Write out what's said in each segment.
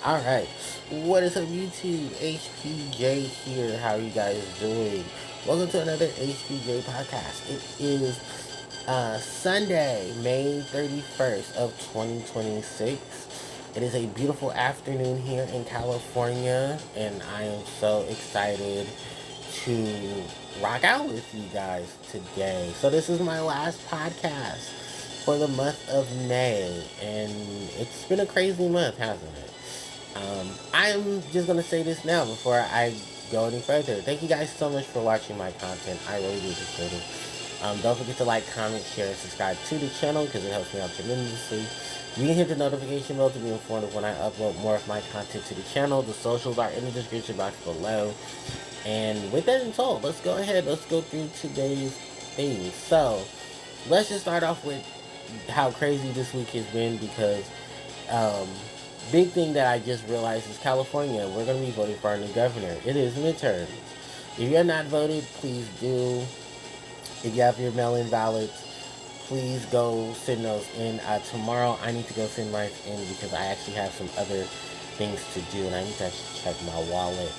Alright, what is up YouTube? HPJ here. How are you guys doing? Welcome to another HPJ Podcast. It is Sunday, May 31st of 2026. It is a beautiful afternoon here in California, and I am so excited to rock out with you guys today. So this is my last podcast for the month of May, and it's been a crazy month, hasn't it? I'm just gonna say this now before I go any further. Thank you guys so much for watching my content. I really do appreciate it. Don't forget to like, comment, share, and subscribe to the channel because it helps me out tremendously. You can hit the notification bell to be informed of when I upload more of my content to the channel. The socials are in the description box below. And with that in told, let's go ahead. Let's go through today's things. So, let's just start off with how crazy this week has been because um, big thing that I just realized is California. We're going to be voting for our new governor. It is midterms. If you're not voted, please do. If you have your mail-in ballots, please go send those in. Tomorrow, I need to go send mine in because I actually have some other things to do, and I need to actually check my wallet,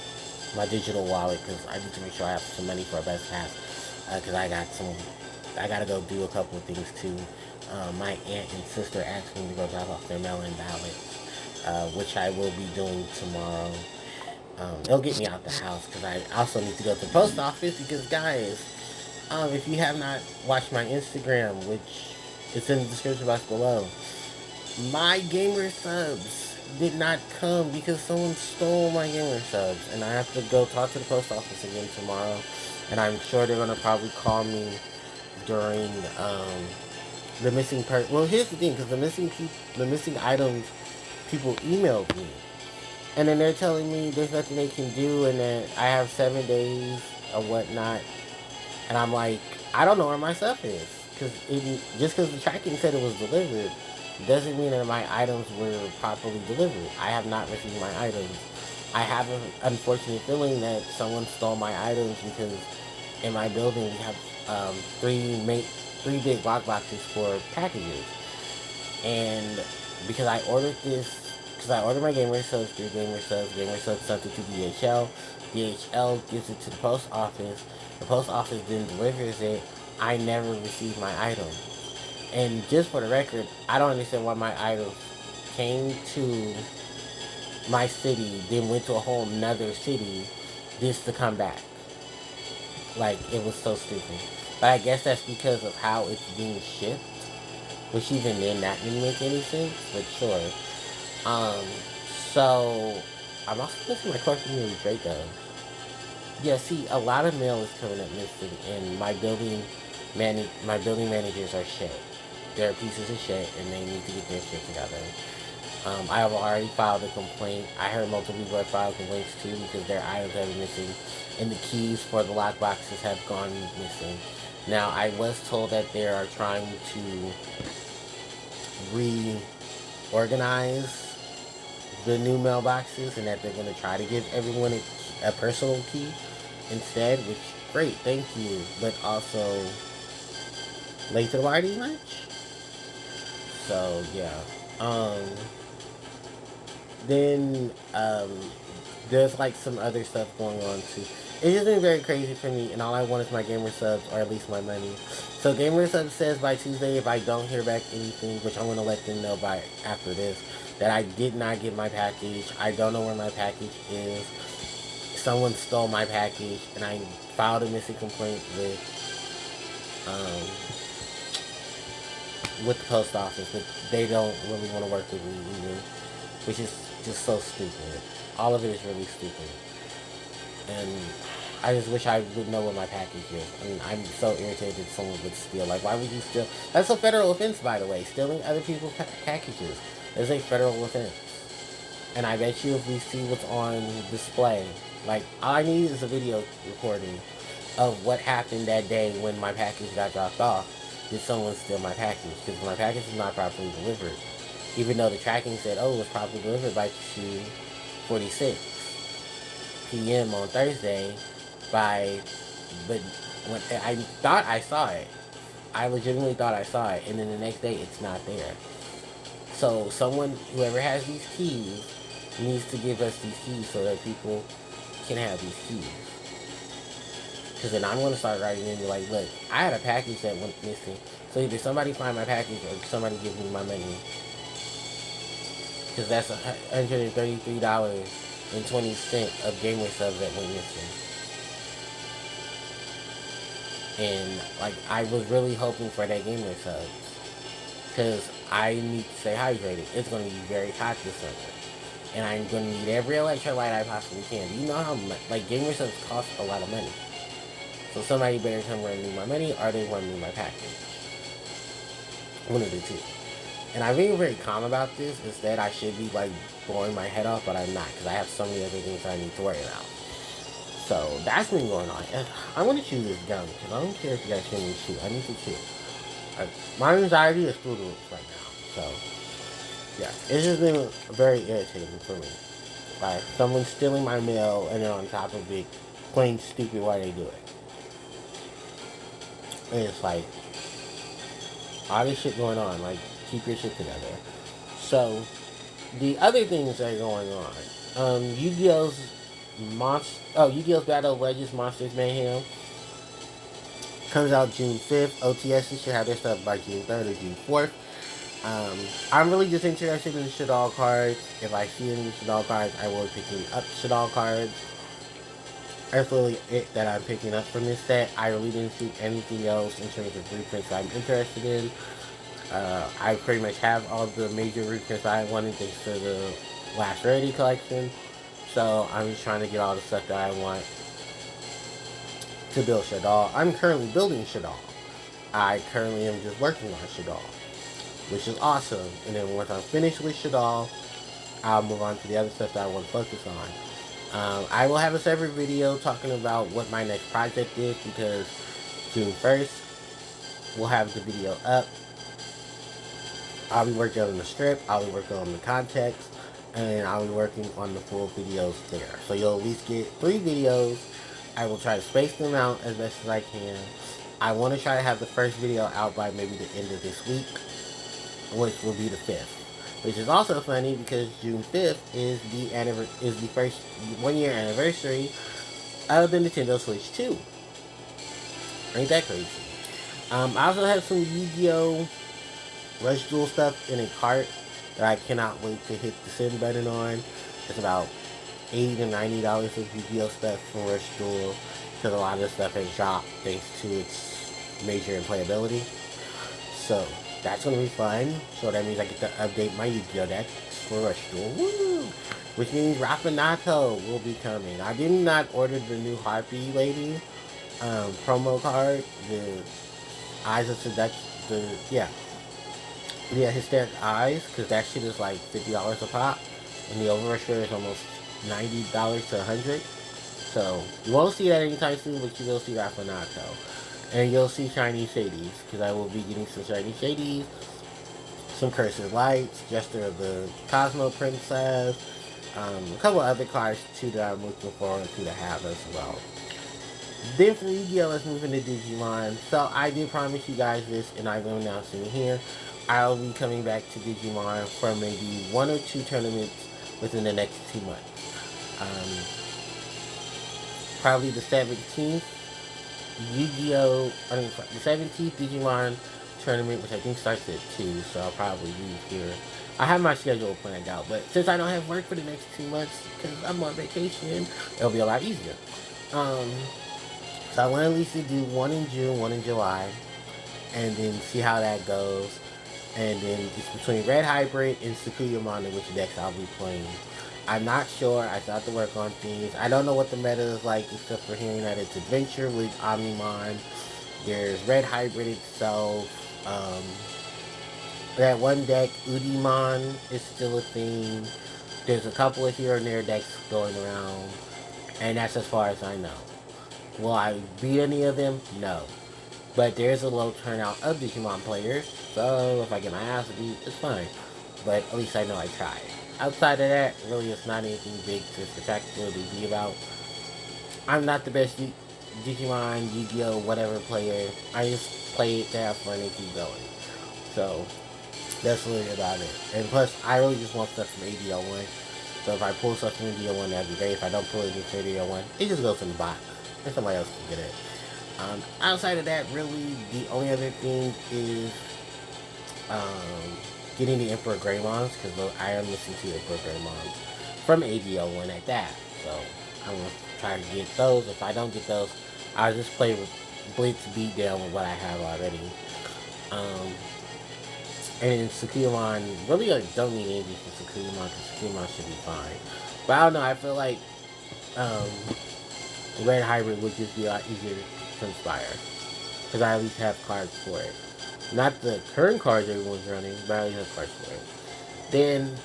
my digital wallet, because I need to make sure I have some money for a best pass. Because I gotta go do a couple of things too. My aunt and sister asked me to go drop off their mail-in ballots, which I will be doing tomorrow. It'll get me out the house because I also need to go to the post office because, guys, if you have not watched my Instagram, which is in the description box below, my gamer subs did not come because someone stole my gamer subs, and I have to go talk to the post office again tomorrow, and I'm sure they're gonna probably call me during the missing part. Well, here's the thing, because the missing items, people emailed me, and then they're telling me there's nothing they can do, and that I have 7 days or whatnot, and I'm like, I don't know where my stuff is, because just because the tracking said it was delivered doesn't mean that my items were properly delivered. I have not received my items. I have an unfortunate feeling that someone stole my items because in my building we have three big lock boxes for packages, and because I ordered my gamer subs through gamer subs sent it to DHL. DHL gives it to the post office. The post office then delivers it. I never received my item. And just for the record, I don't understand why my items came to my city, then went to a whole nother city just to come back. Like, it was so stupid. But I guess that's because of how it's being shipped. Which even then, that didn't make any sense. But sure. Um, so, I'm also listening to my question with Draco. Yeah, see, a lot of mail is coming up missing, and my building managers are shit. They're pieces of shit, and they need to get their shit together. I have already filed a complaint. I heard multiple people have filed complaints too because their items have been missing, and the keys for the lock boxes have gone missing. Now, I was told that they are trying to reorganize the new mailboxes and that they're going to try to give everyone a personal key instead, which, great, thank you, but also late to the party much? So, yeah. Then, there's like some other stuff going on too. It's just been very crazy for me, and all I want is my gamer subs, or at least my money. So gamer subs says by Tuesday, if I don't hear back anything, which I'm gonna let them know by after this, that I did not get my package. I don't know where my package is. Someone stole my package, and I filed a missing complaint with the post office, but they don't really want to work with me either, which is just so stupid. All of it is really stupid, and I just wish I would know where my package is. I mean, I'm so irritated that someone would steal. Like, why would you steal? That's a federal offense, by the way. Stealing other people's packages is a federal offense. And I bet you if we see what's on display, like, all I need is a video recording of what happened that day when my package got dropped off. Did someone steal my package? Because my package is not properly delivered. Even though the tracking said, oh, it was properly delivered by 2:46 p.m. on Thursday, but when I thought I saw it, I legitimately thought I saw it, and then the next day it's not there. So whoever has these keys, needs to give us these keys so that people can have these keys. Because then I'm going to start writing in like, look, I had a package that went missing. So either somebody find my package or somebody give me my money. Because that's $133.20 of gamer subs that went missing. And like, I was really hoping for that gamer subs. Because I need to stay hydrated. It's going to be very hot this summer. And I'm going to need every electrolyte I possibly can. Do you know how much, like, gamer subs cost a lot of money? So somebody better come run me my money or they run me my package. One of the two. And I'm being very calm about this. Instead, I should be like blowing my head off, but I'm not because I have so many other things I need to worry about. So that's been going on. And I want to chew this gum because I don't care if you guys hear me chew. I need to chew. My anxiety is through the roof right now. So yeah, it's just been very irritating for me. Like someone stealing my mail and then on top of it, playing stupid while they do it. And it's like all this shit going on. Like keep your shit together. So the other things that are going on, Yu-Gi-Oh's Yu-Gi-Oh's Battle of Legends Monsters Mayhem comes out June 5th. OTS should have their stuff by June 3rd or June 4th. I'm really just interested in Shaddoll cards. If I see any Shaddoll cards, I will be picking up Shaddoll cards. That's really it that I'm picking up from this set. I really didn't see anything else in terms of reprints I'm interested in. I pretty much have all the major reprints I wanted thanks to the Last Rarity collection. So I'm just trying to get all the stuff that I want to build Shaddoll. I'm currently building Shaddoll. I currently am just working on Shaddoll, which is awesome. And then once I'm finished with Shaddoll, I'll move on to the other stuff that I want to focus on. I will have a separate video talking about what my next project is because June 1st, we'll have the video up. I'll be working on the strip, I'll be working on the context, and then I'll be working on the full videos there. So you'll at least get 3 videos. I will try to space them out as best as I can. I want to try to have the first video out by maybe the end of this week, which will be the 5th. Which is also funny because June 5th is the first 1 year anniversary of the Nintendo Switch 2. Ain't that crazy? I also have some Yu-Gi-Oh! Rush Duel stuff in a cart that I cannot wait to hit the send button on. It's about $80 to $90 of Yu-Gi-Oh! Stuff from Rush Duel because a lot of the stuff has dropped thanks to its major playability. So that's going to be fun. So that means I get to update my Yu-Gi-Oh! Decks for Rush Duel. Woo! Which means Rafinato will be coming. I did not order the new Harpie lady promo card. The Eyes of Seduction. Hysteric Eyes. Because that shit is like $50 a pop. And the Overrush is almost $90 to $100. So you won't see that anytime soon, but you will see Rafinato. And you'll see Shiny Shadies, because I will be getting some Shiny Shadies, some Cursed Lights, Jester of the Cosmo Princess, a couple other cards too that I'm looking forward to have as well. Then for Yu-Gi-Oh! Let's move into Digimon. So I did promise you guys this, and I'm announcing it here. I'll be coming back to Digimon for maybe 1 or 2 tournaments within the next 2 months. Probably the 17th. The 17th Digimon tournament, which I think starts at 2, so I'll probably leave here. I have my schedule planned out, but since I don't have work for the next 2 months, because I'm on vacation, it'll be a lot easier. So I want at least to do 1 in June, 1 in July, and then see how that goes. And then it's between Red Hybrid and Sakuyamon, which decks I'll be playing. I'm not sure. I still have to work on things. I don't know what the meta is like, except for hearing that it's Adventure with Omnimon. There's Red Hybrid itself. That one deck, Udimon, is still a thing. There's a couple of here and there decks going around. And that's as far as I know. Will I beat any of them? No. But there's a low turnout of Digimon players. So if I get my ass beat, it's fine. But at least I know I tried. Outside of that, really it's not anything big to spectacularly be about. I'm not the best Digimon, Yu-Gi-Oh! Whatever player. I just play it to have fun and keep going. So, that's really about it. And plus, I really just want stuff from ADL1. So if I pull stuff from Video 1, that'd be great. If I don't pull anything from Video 1, it just goes in the box. And somebody else can get it. Outside of that, really, the only other thing is getting the Emperor Greymons, because I am missing 2 Emperor Greymons from ADO1 at that. So I'm going to try to get those. If I don't get those, I'll just play with Blitz Beatdown with what I have already. And Sukuimon, really don't need anything for Sukuimon, because Sukuimon should be fine. But I don't know, I feel like Red Hybrid would just be a lot easier to inspire, because I at least have cards for it. Not the current cards everyone's running, but I at least have cards for it. Then,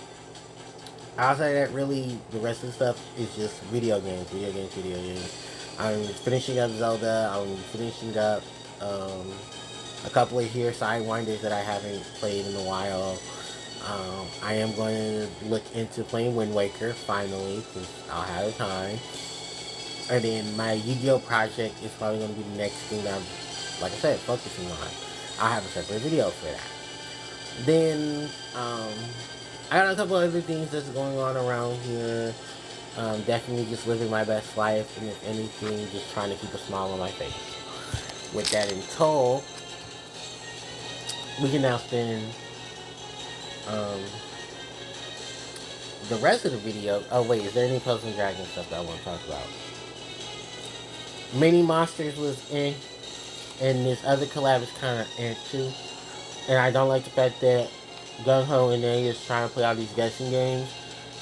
outside of that, really, the rest of the stuff is just video games. I'm finishing up Zelda. I'm finishing up a couple of here Sidewinders that I haven't played in a while. I am going to look into playing Wind Waker, finally, because I'll have the time. And then my Yu-Gi-Oh! Project is probably going to be the next thing that I'm, like I said, focusing on. I'll have a separate video for that. Then, I got a couple other things that's going on around here. Definitely just living my best life, and if anything, just trying to keep a smile on my face. With that in tow, we can now spend the rest of the video. Oh wait, is there any Puzzle and Dragon stuff that I want to talk about? Mini Monsters was in, and this other collab is kind of in too. And I don't like the fact that Gung Ho and they is trying to play all these guessing games,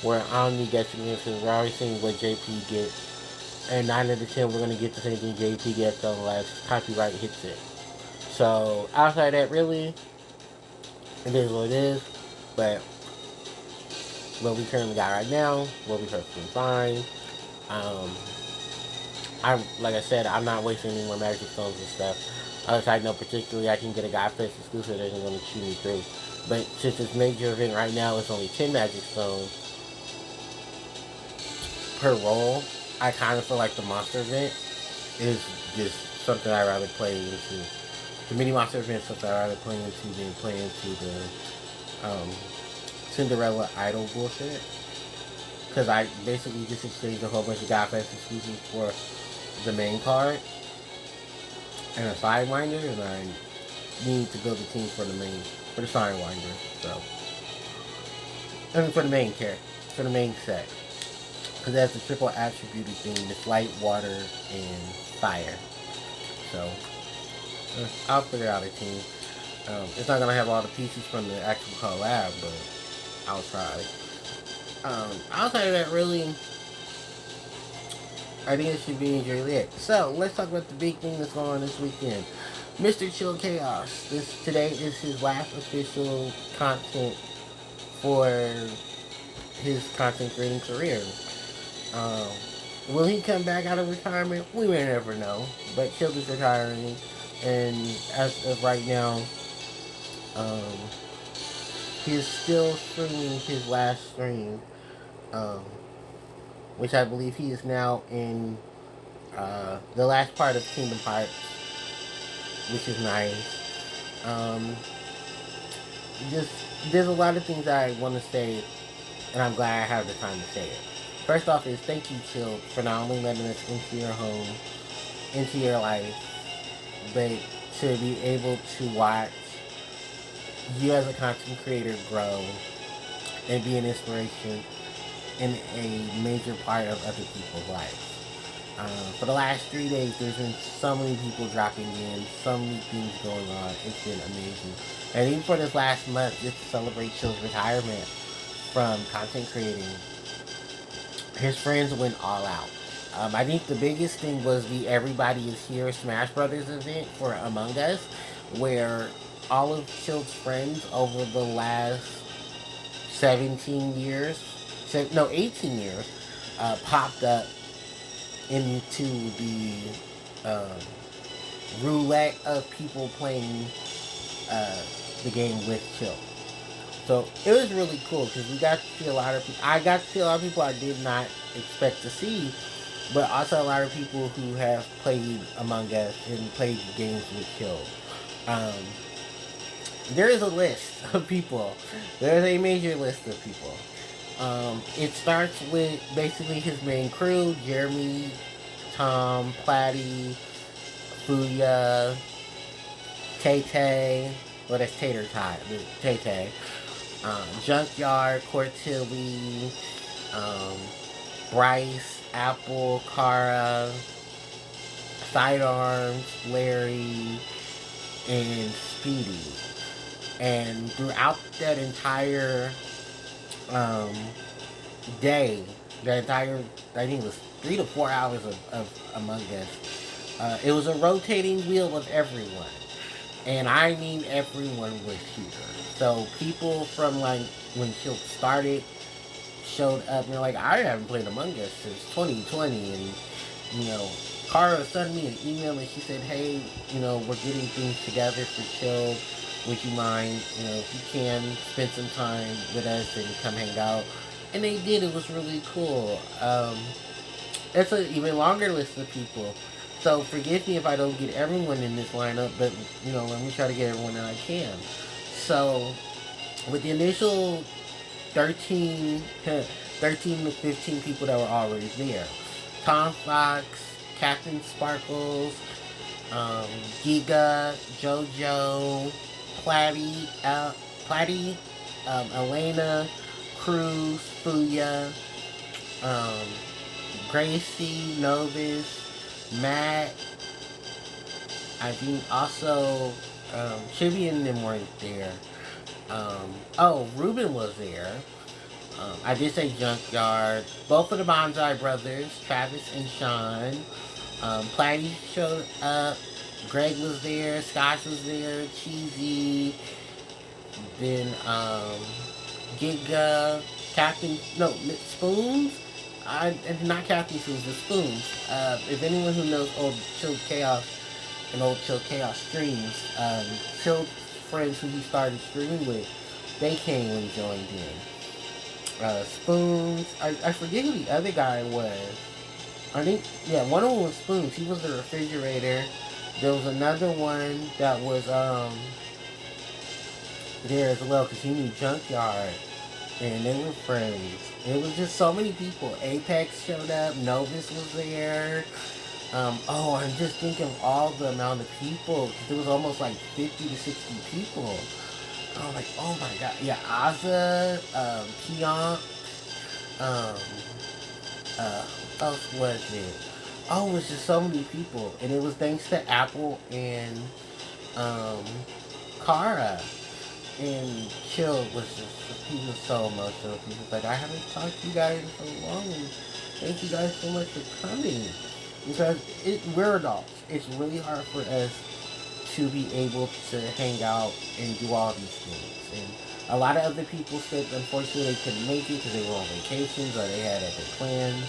where I don't need guessing games because we're already seeing what JP gets, and 9 out of 10 we're gonna get the same thing JP gets unless copyright hits it. So outside that, really, it is what it is. But what we currently got right now will be perfectly fine. Like I said, I'm not wasting any more Magic Stones and stuff. Other side note, particularly, I can get a Godfest exclusive that isn't going to chew me through. But since this major event right now is only 10 Magic Stones per roll, I kind of feel like the monster event is just something I'd rather play into. The mini monster event is something I'd rather play into than play into the Cinderella Idol bullshit. Because I basically just exchanged a whole bunch of Godfest exclusives for the main card and a Sidewinder, and I need to build a team for the Sidewinder. So, I mean, for the main character, for the main set, because that's the triple attributed thing: it's light, water, and fire. So, I'll figure out a team. It's not gonna have all the pieces from the actual collab, but I'll try. Outside of that, really, I think it should be really it. So, let's talk about the big thing that's going on this weekend. Mr. Chill Chaos. Today is his last official content for his content creating career. Will he come back out of retirement? We may never know. But Chill is retiring, and as of right now, he is still streaming his last stream, which I believe he is now in the last part of Kingdom Hearts, which is nice. There's a lot of things that I want to say, and I'm glad I have the time to say it. First off is thank you, Chill, for not only letting us into your home, into your life, but to be able to watch you as a content creator grow and be an inspiration in a major part of other people's lives. For the last 3 days, there's been so many people dropping in, so many things going on. It's been amazing. And even for this last month, just to celebrate Chill's retirement from content creating, his friends went all out. I think the biggest thing was the Everybody is Here Smash Brothers event for Among Us, where all of Chill's friends over the last 18 years, popped up into the roulette of people playing the game with Chill. So it was really cool because we got to see a lot of people. I got to see a lot of people I did not expect to see, but also a lot of people who have played Among Us and played games with Chill. There is a list of people. There is a major list of people. It starts with basically his main crew: Jeremy, Tom, Platty, Fuya, Tay Tay. Well, that's Tater Tot, but Tay Tay. Junkyard, Cortilli, um, Bryce, Apple, Kara, Sidearms, Larry, and Speedy. And throughout that entire um, day, the entire, I think it was 3 to 4 hours of Among Us, it was a rotating wheel of everyone. And I mean everyone was here. So people from like when Shield started showed up and they're like, I haven't played Among Us since 2020. And, you know, Kara sent me an email and she said, hey, we're getting things together for Shield. Would you mind, if you can, spend some time with us and come hang out? And they did. It was really cool. It's an even longer list of people. So forgive me if I don't get everyone in this lineup, but, let me try to get everyone that I can. So with the initial 13, 13 to 15 people that were already there. Tom Fox, Captain Sparkles, Giga, JoJo, Platty, Elena, Cruz, Fuya, Gracie, Novus, Matt. I think also Chibi and them weren't there. Ruben was there. I did say Junkyard. Both of the Bonsai brothers, Travis and Sean. Platty showed up. Greg was there. Scotch was there. Cheesy. Then Giga. Spoons. Not Captain Spoons, the Spoons. If anyone who knows old Chill Chaos and old Chill Chaos streams, Chill friends who he started streaming with, they came and joined in. Spoons. I forget who the other guy was. I think, one of them was Spoons. He was the refrigerator. There was another one that was there as well because he knew Junkyard. And they were friends. It was just so many people. Apex showed up. Novus was there. I'm just thinking of all the amount of people. There was almost like 50 to 60 people. I was like, oh my god. Yeah, Aza, Keon, what else was it? Oh, it was just so many people. And it was thanks to Apple and Kara. And Chill was he was so emotional. He was like, I haven't talked to you guys in so long, and thank you guys so much for coming. Because we're adults. It's really hard for us to be able to hang out and do all these things. And a lot of other people said, unfortunately, they couldn't make it because they were on vacations or they had other plans.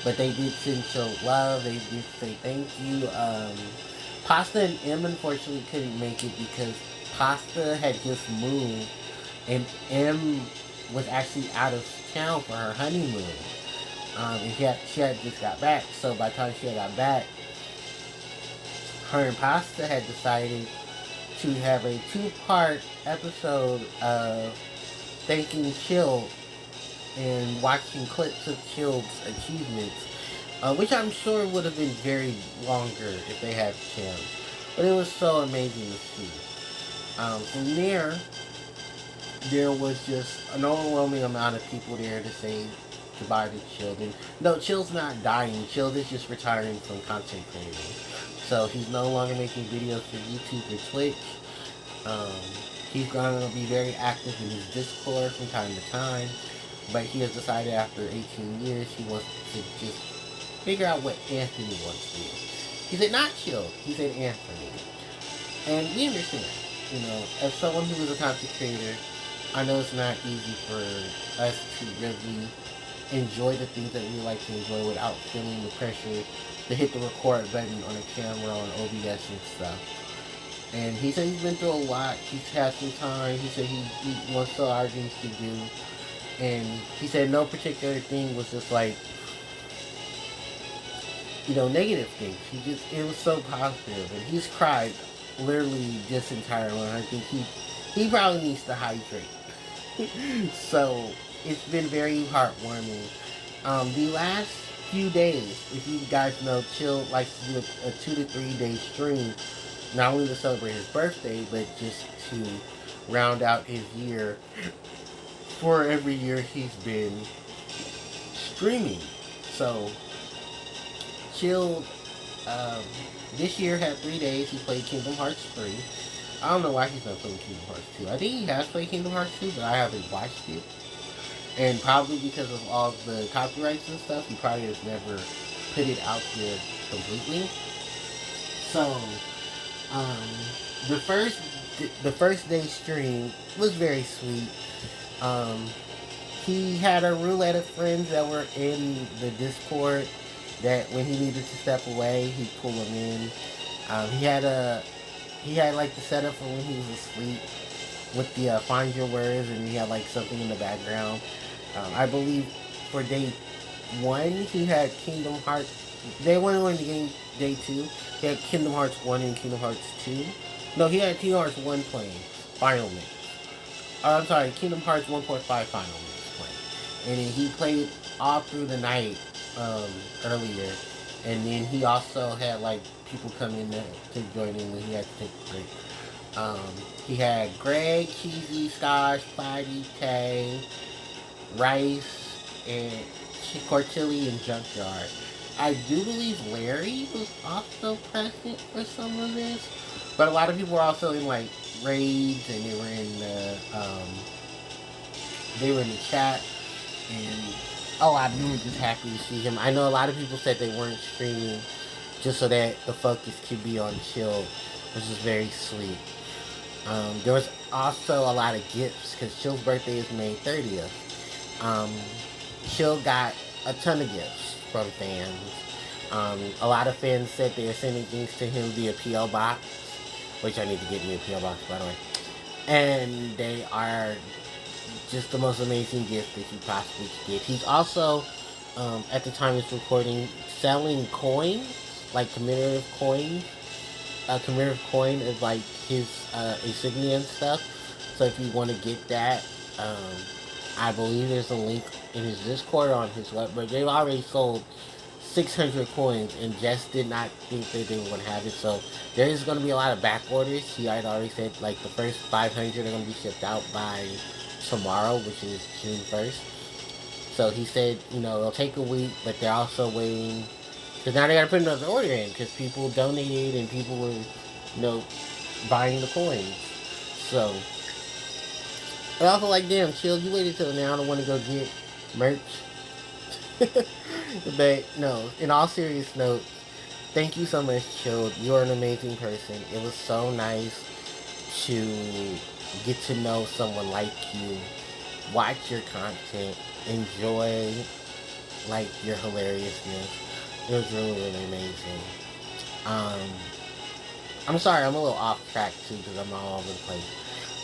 But they did show love. They did say thank you. Pasta and M, unfortunately, couldn't make it because Pasta had just moved, and M was actually out of town for her honeymoon. And she had just got back, so by the time she had got back, her and Pasta had decided to have a 2-part episode of thanking Chill and watching clips of Chill's achievements, which I'm sure would have been very longer if they had the chance. But it was so amazing to see. From there was just an overwhelming amount of people there to say goodbye to Chill. No, Chill's not dying. Chill is just retiring from content creating. So he's no longer making videos for YouTube or Twitch. He's going to be very active in his Discord from time to time. But he has decided after 18 years he wants to just figure out what Anthony wants to do. He said not Chill. He said Anthony. And we understand. As someone who is a content creator, I know it's not easy for us to really enjoy the things that we like to enjoy without feeling the pressure to hit the record button on a camera, on OBS and stuff. And he said he's been through a lot. He's had some time. He said he wants a lot of things to do. And he said no particular thing was just like, negative things. It was so positive. And he's cried literally this entire one. I think he probably needs to hydrate. So it's been very heartwarming. The last few days, if you guys know, Chill likes to do a 2 to 3 day stream, not only to celebrate his birthday, but just to round out his year. For every year he's been streaming. So Chill, um, this year had 3 days. He played Kingdom Hearts 3. I don't know why he's not playing Kingdom Hearts 2. I think he has played Kingdom Hearts 2, but I haven't watched it. And probably because of all the copyrights and stuff, he probably has never put it out there completely. So, um, the first the first day stream was very sweet. Um, he had a roulette of friends that were in the Discord that when he needed to step away, he'd pull them in. He had like the setup for when he was asleep with the find your words, and he had like something in the background. I believe for day one he had Kingdom Hearts. Day one in the game. Day two he had Kingdom Hearts 1 and Kingdom Hearts 2. No, he had Kingdom Hearts 1 playing Final Mix. I'm sorry, Kingdom Hearts 1.5 Final Mix playing, and then he played all through the night um, earlier, and then he also had like people come in to join him when he had to take a break. Um, he had Greg, Cheesy, Scotch, Platy, Tay, Rice, and Cortilli and Junkyard. I do believe Larry was also present for some of this, but a lot of people were also in like raids, and they were in the chat, and a lot of people were just happy to see him. I know a lot of people said they weren't streaming just so that the focus could be on Chill, which is very sweet. There was also a lot of gifts because Chill's birthday is May 30th. Um, Chill got a ton of gifts from fans. A lot of fans said they were sending things to him via P.O. Box, which I need to get me a P.O. Box, by the way. And they are just the most amazing gift that you possibly could get. He's also, at the time it's recording, selling coins, like commemorative coins. A commemorative coin is like his insignia and stuff. So if you want to get that, I believe there's a link in his Discord on his website. They've already sold 600 coins and Jess did not think that they were going to have it. So there is going to be a lot of back orders. He had already said like the first 500 are going to be shipped out by tomorrow, which is June 1st. So he said, it'll take a week, but they're also waiting. Because now they got to put another order in because people donated and people were, buying the coins. So I also like, damn, Chill, you waited till now to want to go get merch. But no, in all serious note, thank you so much, Chill. You're an amazing person. It was so nice to get to know someone like you, watch your content, enjoy like your hilariousness. It was really, really amazing. I'm sorry, I'm a little off track too because I'm all over the place.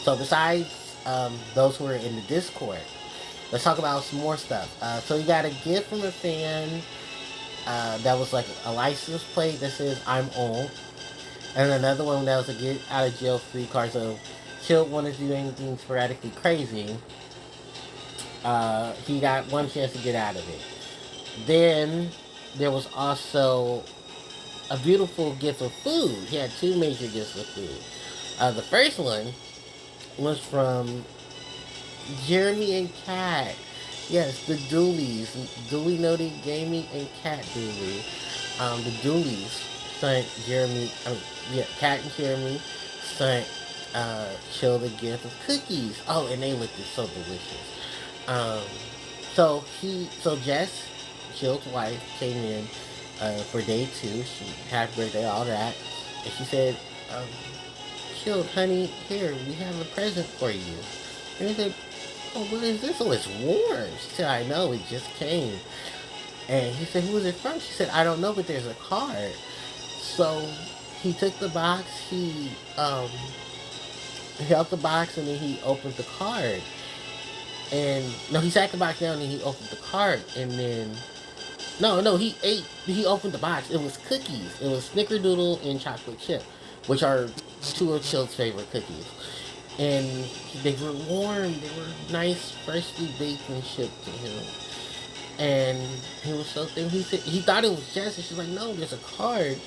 So besides those who are in the Discord, let's talk about some more stuff. So you got a gift from a fan that was like a license plate that says "I'm old," and another one that was a get out of jail free card. So Chill wanted to do anything sporadically crazy. He got one chance to get out of it. Then there was also a beautiful gift of food. He had two major gifts of food. The first one was from Jeremy and Kat. Yes, the Doolies. Dooley Noted Gaming and Kat Dooley. The Doolies sent Kat and Jeremy sent Chill the gift of cookies. Oh, and they looked so delicious. So Jess, Chill's wife, came in for day 2. She happy birthday, all that. And she said, Chill, honey, here, we have a present for you. And he said, oh, what is this? Oh, it's warm. She said, I know, it just came. And he said, who is it from? She said, I don't know, but there's a card. So he took the box, he held the box, and then he opened the card. And no, he sat the box down and he opened the card, and then he opened the box. It was cookies. It was Snickerdoodle and chocolate chip, which are two of Chill's favorite cookies. And they were warm. They were nice, freshly baked and shipped to him. And he was so thankful. He said he thought it was Jess, and she's like, "No, there's a card.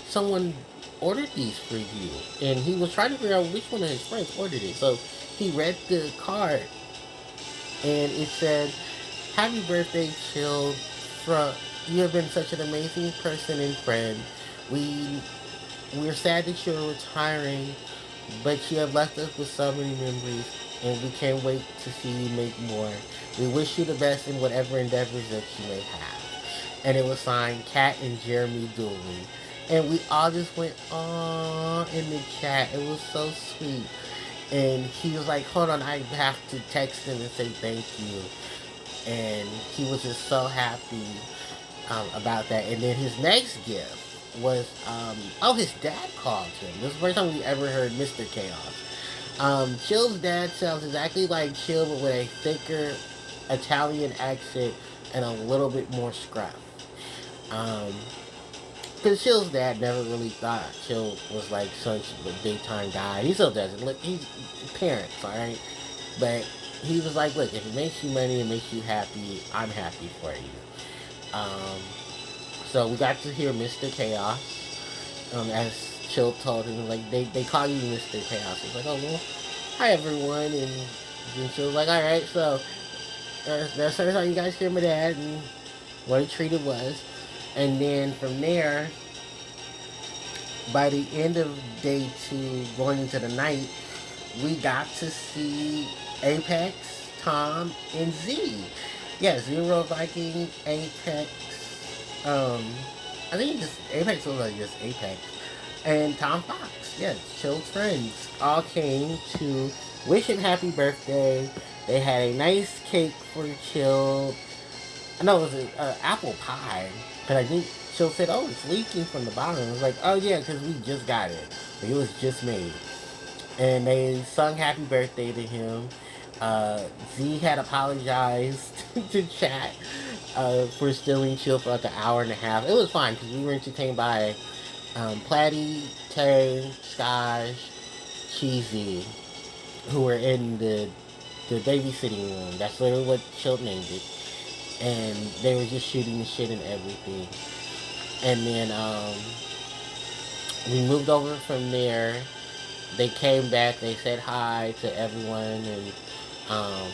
Someone ordered these for you." And he was trying to figure out which one of his friends ordered it. So he read the card, and it said, "Happy birthday, Chill. From you have been such an amazing person and friend. We we're sad that you're retiring, but you have left us with so many memories, and we can't wait to see you make more. We wish you the best in whatever endeavors that you may have." And it was signed Kat and Jeremy Dooley. And we all just went, "Aww," in the chat. It was so sweet. And he was like, "Hold on, I have to text him and say thank you." And he was just so happy about that. And then his next gift was, his dad called him. This is the first time we ever heard Mr. Chaos. Chill's dad sounds exactly like Chill, but with a thicker Italian accent and a little bit more scruff. Um, because Chill's dad never really thought Chill was like such a big time guy. And he still doesn't. Look, he's parents, alright? But he was like, "Look, if it makes you money and makes you happy, I'm happy for you." So we got to hear Mr. Chaos. As Chill told him, like, they call you Mr. Chaos. He's like, "Oh, well, hi everyone." And then Chill was like, "Alright, so that's the first time you guys hear my dad and what a treat it was." And then from there, by the end of day 2, going into the night, we got to see Apex, Tom, and Z. Yeah, Zero Viking, Apex. I think just Apex was like just Apex. And Tom Fox, yes, Chill's friends, all came to wish him happy birthday. They had a nice cake for Chill. I know it was an apple pie, but I think Chill said, "Oh, it's leaking from the bottom." I was like, "Oh yeah, because we just got it. Like, it was just made." And they sung happy birthday to him. Z had apologized to chat for stealing Chill for like an hour and a half. It was fine because we were entertained by Platty, Tay, Sky, Cheesy, who were in the babysitting room. That's literally what Chill named it. And they were just shooting the shit and everything. And then we moved over from there. They came back. They said hi to everyone, and um,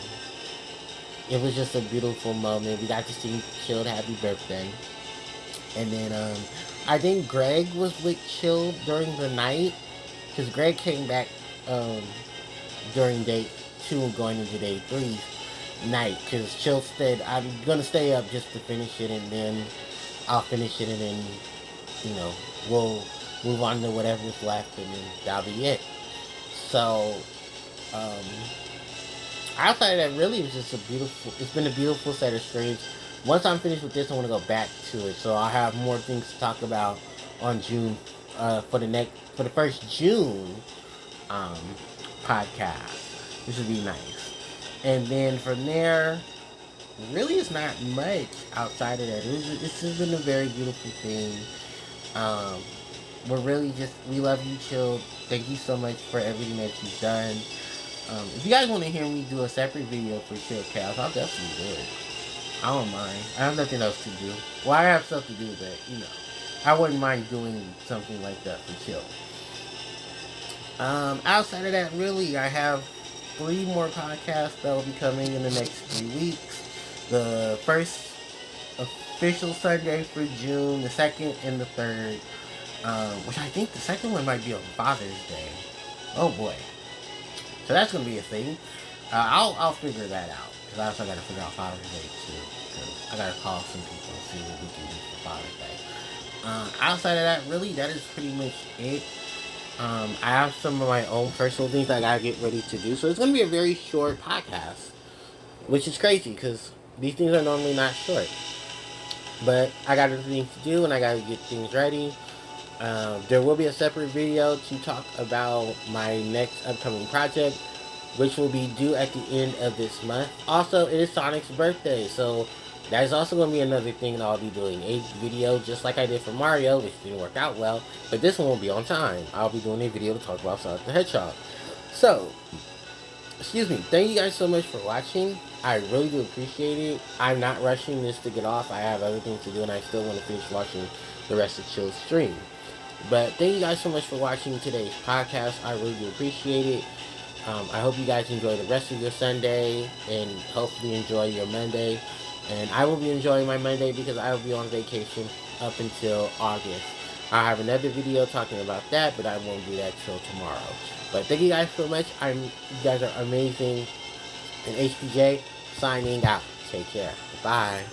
it was just a beautiful moment. We got to sing Chilled Happy Birthday. And then I think Greg was with Chill during the night, because Greg came back um, during day 2 and going into day 3 night, because Chill said, "I'm going to stay up just to finish it, and then I'll finish it, and then, we'll move on to whatever's left, and then that'll be it." So, um, outside of that, really, it's been a beautiful set of streams. Once I'm finished with this, I want to go back to it. So I'll have more things to talk about on June, for the first June, um, podcast, which would be nice. And then from there, really, it's not much outside of that. It's just been a very beautiful thing. Um, we love you, Chill. Thank you so much for everything that you've done. If you guys want to hear me do a separate video for Chill Chaos, I'll definitely do it. I don't mind. I have nothing else to do. Well, I have stuff to do, but, I wouldn't mind doing something like that for Chill. Outside of that, really, I have 3 more podcasts that will be coming in the next 3 weeks. The first official Sunday for June, the second and the third, which I think the second one might be on Father's Day. Oh boy. So that's going to be a thing. I'll figure that out, because I also got to figure out Father's Day too, because I got to call some people and see what we can do for Father's Day. Outside of that, really, that is pretty much it. I have some of my own personal things I gotta get ready to do, so it's gonna be a very short podcast, which is crazy because these things are normally not short. But I got other things to do and I gotta get things ready. There will be a separate video to talk about my next upcoming project, which will be due at the end of this month. Also, it is Sonic's birthday, so that is also going to be another thing that I'll be doing. A video just like I did for Mario, which didn't work out well, but this one will be on time. I'll be doing a video to talk about Sonic the Hedgehog. So, excuse me. Thank you guys so much for watching. I really do appreciate it. I'm not rushing this to get off. I have other things to do, and I still want to finish watching the rest of Chill's stream. But thank you guys so much for watching today's podcast. I really do appreciate it. I hope you guys enjoy the rest of your Sunday and hopefully enjoy your Monday. And I will be enjoying my Monday because I will be on vacation up until August. I'll have another video talking about that, but I won't do that till tomorrow. But thank you guys so much. You guys are amazing. And HPJ signing out. Take care. Bye.